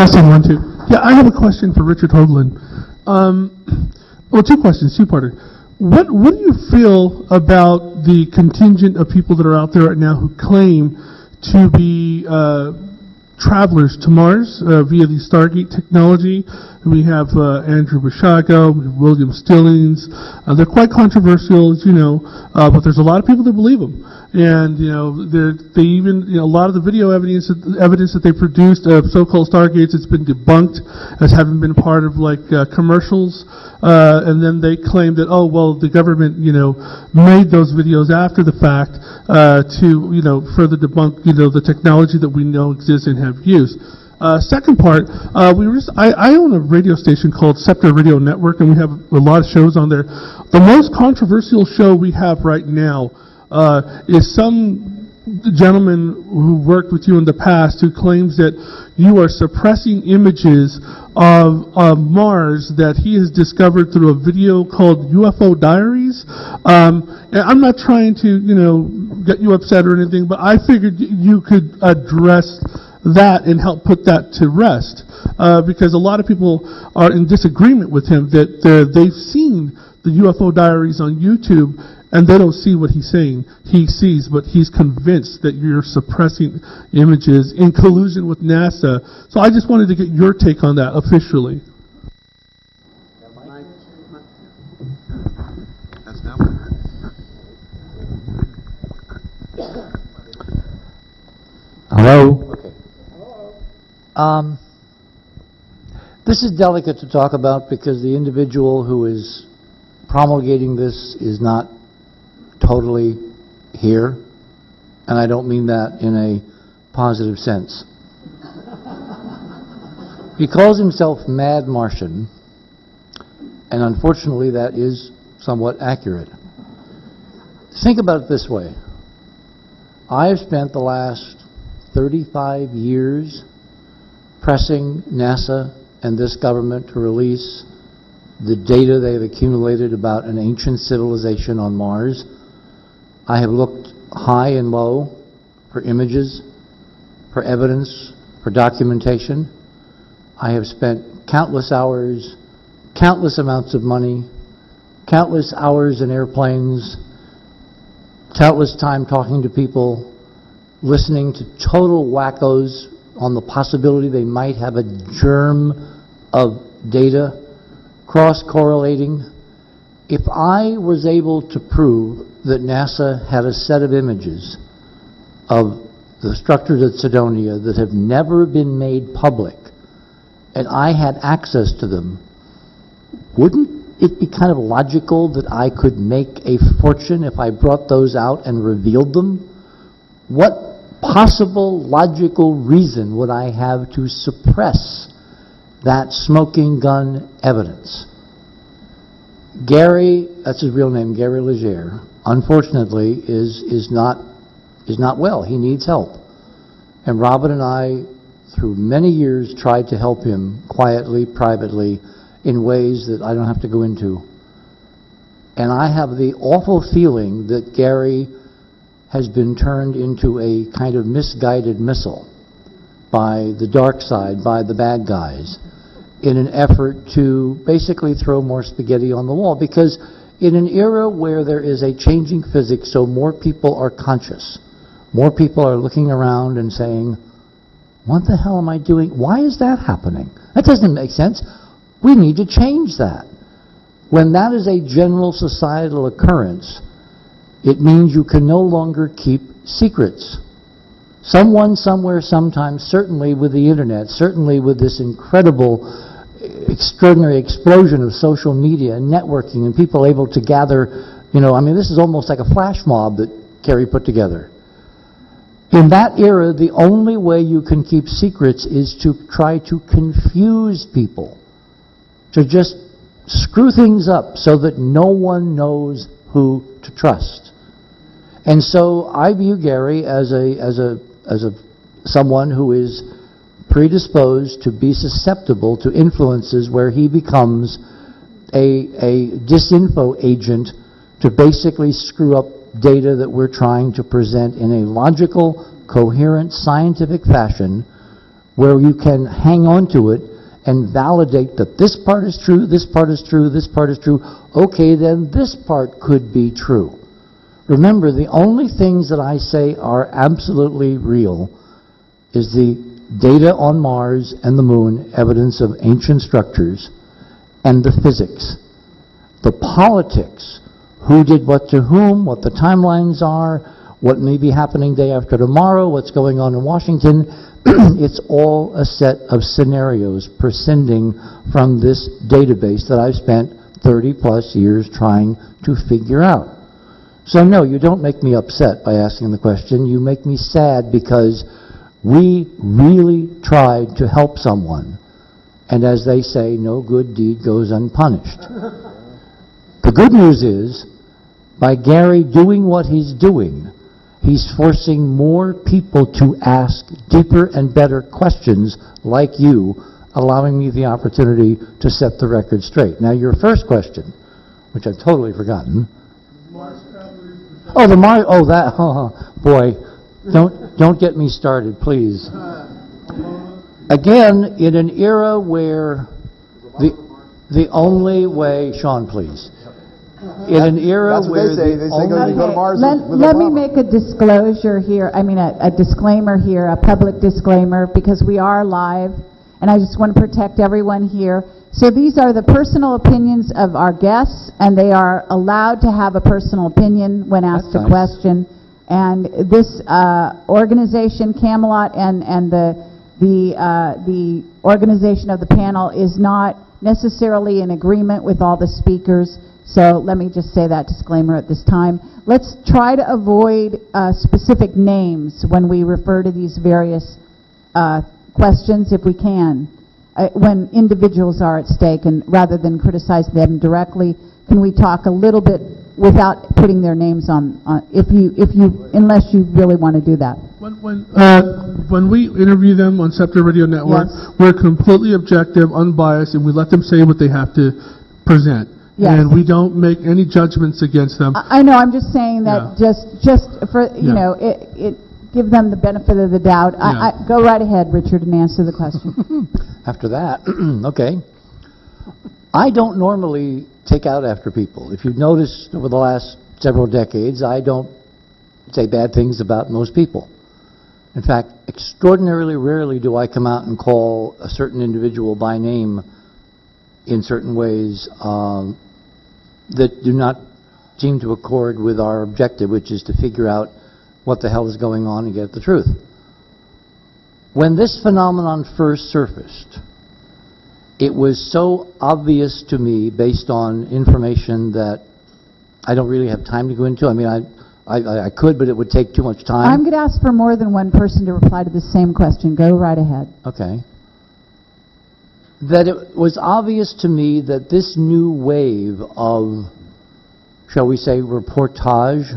Testing 1, 2. Yeah, I have a question for Richard Hoagland. Well, two questions, two-parter. What do you feel about the contingent of people that are out there right now who claim to be travelers to Mars via the Stargate technology? We have Andrew Bashago, we have William Stillings. They're quite controversial, as you know, but there's a lot of people that believe them. And they even a lot of the video evidence that they produced of so-called Stargates, it's been debunked as having been part of like commercials. And then they claim that the government made those videos after the fact to further debunk the technology that we know exists and have used. Second part, I own a radio station called Scepter Radio Network, and we have a lot of shows on there. The most controversial show we have right now is some gentleman who worked with you in the past who claims that you are suppressing images of Mars that he has discovered through a video called UFO Diaries. And I'm not trying to get you upset or anything, but I figured you could address that and help put that to rest, because a lot of people are in disagreement with him that they've seen the UFO Diaries on YouTube and they don't see what he's saying. He sees, but he's convinced that you're suppressing images in collusion with NASA. So I just wanted to get your take on that officially. Hello? This is delicate to talk about because the individual who is promulgating this is not totally here, and I don't mean that in a positive sense. He calls himself Mad Martian, and unfortunately that is somewhat accurate. Think about it this way. I have spent the last 35 years pressing NASA and this government to release the data they've accumulated about an ancient civilization on Mars. I have looked high and low for images, for evidence, for documentation. I have spent countless hours, countless amounts of money, countless hours in airplanes, countless time talking to people, listening to total wackos on the possibility they might have a germ of data, cross-correlating. If I was able to prove that NASA had a set of images of the structures at Cydonia that have never been made public, and I had access to them, wouldn't it be kind of logical that I could make a fortune if I brought those out and revealed them? What possible logical reason would I have to suppress that smoking gun evidence? Gary, that's his real name, Gary Leger, unfortunately is not well. He needs help. And Robin and I, through many years, tried to help him quietly, privately, in ways that I don't have to go into. And I have the awful feeling that Gary has been turned into a kind of misguided missile by the dark side, by the bad guys, in an effort to basically throw more spaghetti on the wall. Because in an era where there is a changing physics, so more people are conscious, more people are looking around and saying, what the hell am I doing? Why is that happening? That doesn't make sense. We need to change that. When that is a general societal occurrence, it means you can no longer keep secrets. Someone, somewhere, sometime, certainly with the internet, certainly with this incredible, extraordinary explosion of social media and networking and people able to gather, this is almost like a flash mob that Kerry put together. In that era, the only way you can keep secrets is to try to confuse people, to just screw things up so that no one knows who to trust. And so I view Gary as someone who is predisposed to be susceptible to influences where he becomes a disinfo agent to basically screw up data that we're trying to present in a logical, coherent, scientific fashion where you can hang on to it and validate that this part is true, this part is true, this part is true. Okay, then this part could be true. Remember, the only things that I say are absolutely real is the data on Mars and the Moon, evidence of ancient structures, and the physics. The politics, who did what to whom, what the timelines are, what may be happening day after tomorrow, what's going on in Washington, it's all a set of scenarios prescinding from this database that I've spent 30 plus years trying to figure out. So no, you don't make me upset by asking the question. You make me sad because we really tried to help someone. And as they say, no good deed goes unpunished. The good news is, by Gary doing what he's doing, he's forcing more people to ask deeper and better questions like you, allowing me the opportunity to set the record straight. Now, your first question, which I've totally forgotten. Oh, the Mars, oh, that, oh, boy, don't get me started, please. Again, in an era where the only way, Sean, please. In an era where they say go to Mars. Let me make a disclosure here, a disclaimer here, a public disclaimer, because we are live, and I just want to protect everyone here. So these are the personal opinions of our guests, and they are allowed to have a personal opinion when asked a question. And this organization, Camelot, and the organization of the panel is not necessarily in agreement with all the speakers. So let me just say that disclaimer at this time. Let's try to avoid specific names when we refer to these various questions, if we can, when individuals are at stake, and rather than criticize them directly, can we talk a little bit without putting their names on, unless you really want to do that. When we interview them on Scepter Radio Network, yes, we're completely objective, unbiased, and we let them say what they have to present. Yes. And we don't make any judgments against them. I know. I'm just saying that just for you know, give them the benefit of the doubt. Go right ahead, Richard, and answer the question. After that, okay. I don't normally take out after people. If you've noticed over the last several decades, I don't say bad things about most people. In fact, extraordinarily rarely do I come out and call a certain individual by name in certain ways that do not seem to accord with our objective, which is to figure out what the hell is going on and get at the truth. When this phenomenon first surfaced, it was so obvious to me, based on information that I don't really have time to go into. I mean, I could, but it would take too much time. I'm going to ask for more than one person to reply to the same question. Go right ahead. Okay. That it was obvious to me that this new wave of, shall we say, reportage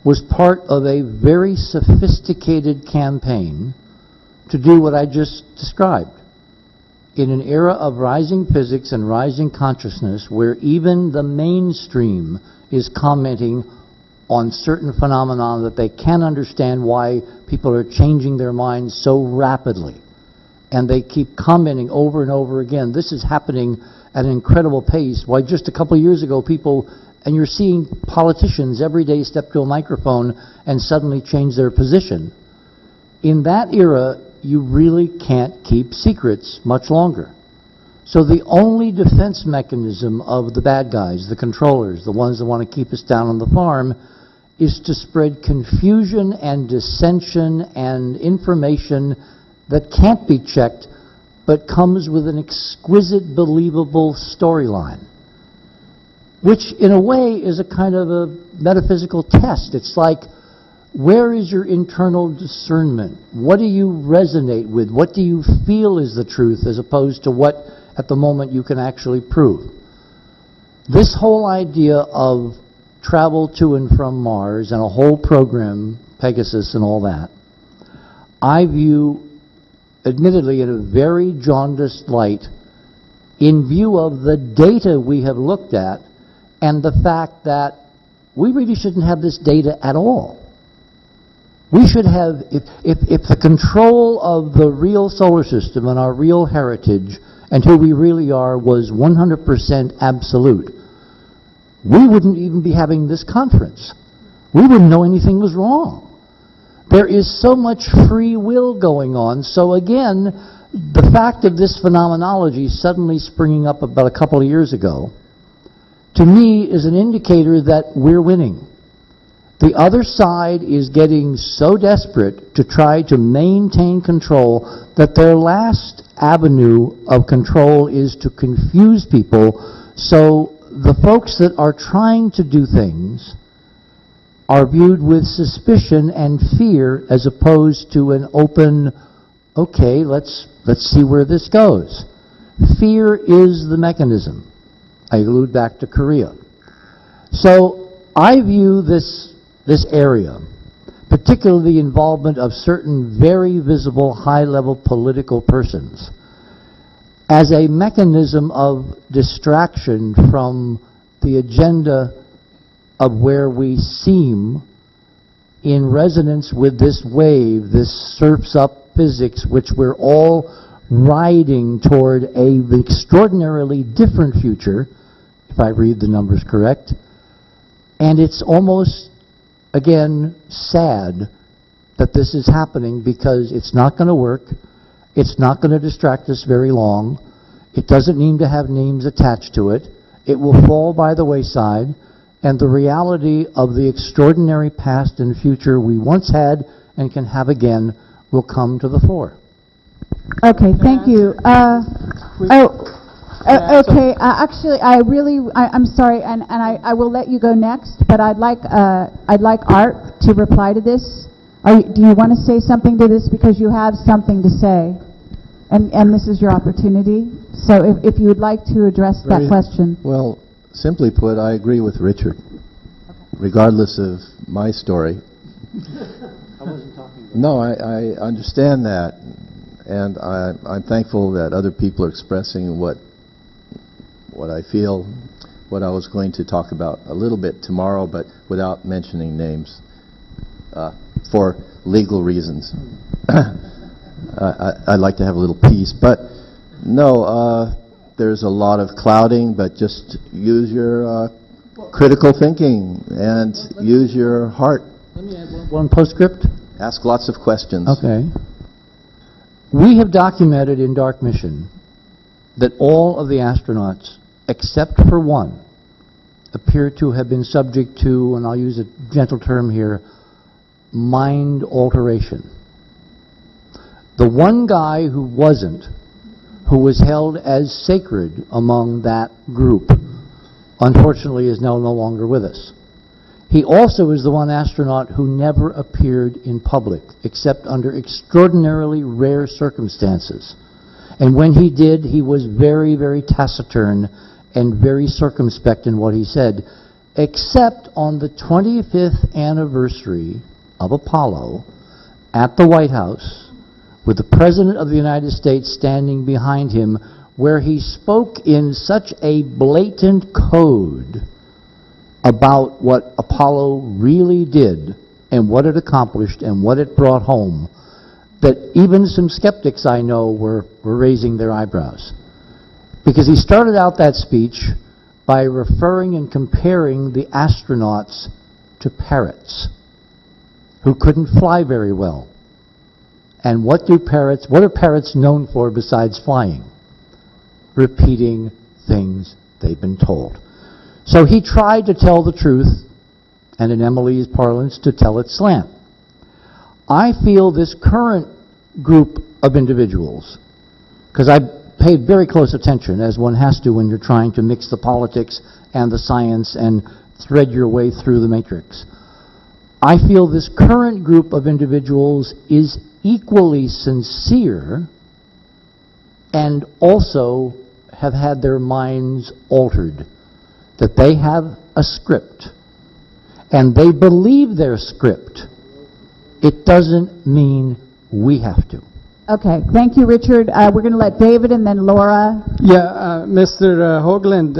was part of a very sophisticated campaign to do what I just described. In an era of rising physics and rising consciousness, where even the mainstream is commenting on certain phenomena that they can't understand why people are changing their minds so rapidly. And they keep commenting over and over again. This is happening at an incredible pace. Why, just a couple of years ago, people, and you're seeing politicians every day step to a microphone and suddenly change their position. In that era, you really can't keep secrets much longer. So the only defense mechanism of the bad guys, the controllers, the ones that want to keep us down on the farm, is to spread confusion and dissension and information that can't be checked, but comes with an exquisite, believable storyline, which in a way is a kind of a metaphysical test. It's like, where is your internal discernment? What do you resonate with? What do you feel is the truth, as opposed to what at the moment you can actually prove? This whole idea of travel to and from Mars and a whole program, Pegasus and all that, I view admittedly in a very jaundiced light, in view of the data we have looked at and the fact that we really shouldn't have this data at all. We should have, if the control of the real solar system and our real heritage and who we really are was 100% absolute, we wouldn't even be having this conference. We wouldn't know anything was wrong. There is so much free will going on. So again, the fact of this phenomenology suddenly springing up about a couple of years ago, to me is an indicator that we're winning. The other side is getting so desperate to try to maintain control that their last avenue of control is to confuse people. So the folks that are trying to do things are viewed with suspicion and fear as opposed to an open, okay, let's see where this goes. Fear is the mechanism. I allude back to Korea. So I view this area, particularly the involvement of certain very visible high-level political persons, as a mechanism of distraction from the agenda of where we seem in resonance with this wave, this surfs up physics, which we're all riding toward an extraordinarily different future, if I read the numbers correct. And it's almost, again, sad that this is happening because it's not going to work. It's not going to distract us very long. It doesn't need to have names attached to it. It will fall by the wayside, and the reality of the extraordinary past and future we once had and can have again will come to the fore. Okay, thank you. Okay, actually, I'm sorry, and I will let you go next, but I'd like Art to reply to this. Do you want to say something to this, because you have something to say, and this is your opportunity. So if you would like to address that question. Well, simply put, I agree with Richard, regardless of my story. I wasn't talking about No, I understand that, and I'm thankful that other people are expressing what I feel, what I was going to talk about a little bit tomorrow, but without mentioning names, for legal reasons. I'd like to have a little peace, but no, there's a lot of clouding, but just use your critical thinking and use your heart. Let me add one postscript. Ask lots of questions. Okay. We have documented in Dark Mission that all of the astronauts, except for one, appear to have been subject to, and I'll use a gentle term here, mind alteration. The one guy who wasn't, who was held as sacred among that group, unfortunately is now no longer with us. He also is the one astronaut who never appeared in public, except under extraordinarily rare circumstances. And when he did, he was very, very taciturn and very circumspect in what he said, except on the 25th anniversary of Apollo at the White House, with the President of the United States standing behind him, where he spoke in such a blatant code about what Apollo really did and what it accomplished and what it brought home, that even some skeptics I know were raising their eyebrows. Because he started out that speech by referring and comparing the astronauts to parrots who couldn't fly very well. And what are parrots known for besides flying? Repeating things they've been told. So he tried to tell the truth, and in Emily's parlance, to tell it slant. I feel this current group of individuals, because I paid very close attention, as one has to when you're trying to mix the politics and the science and thread your way through the matrix. I feel this current group of individuals is equally sincere and also have had their minds altered, that they have a script and they believe their script. It doesn't mean we have to. Okay, thank you, Richard. We're going to let David and then Laura. Yeah, Mr. Hoagland.